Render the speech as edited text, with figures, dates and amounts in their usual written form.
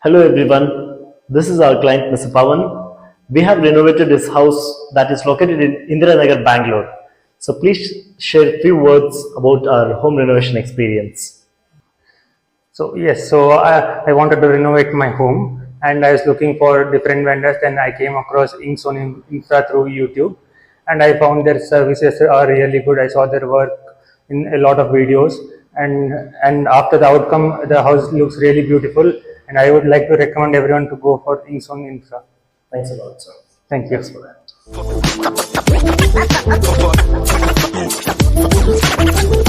Hello everyone, this is our client Mr. Pawan. We have renovated his house that is located in Indiranagar, Bangalore. So please share a few words about our home renovation experience. I wanted to renovate my home and I was looking for different vendors. Then I came across Inkstone Infra through YouTube and I found their services are really good. I saw their work in a lot of videos and after the outcome, the house looks really beautiful and I would like to recommend everyone to go for Inkstone Infra. Thanks a lot, sir. Thank you. Thanks for that.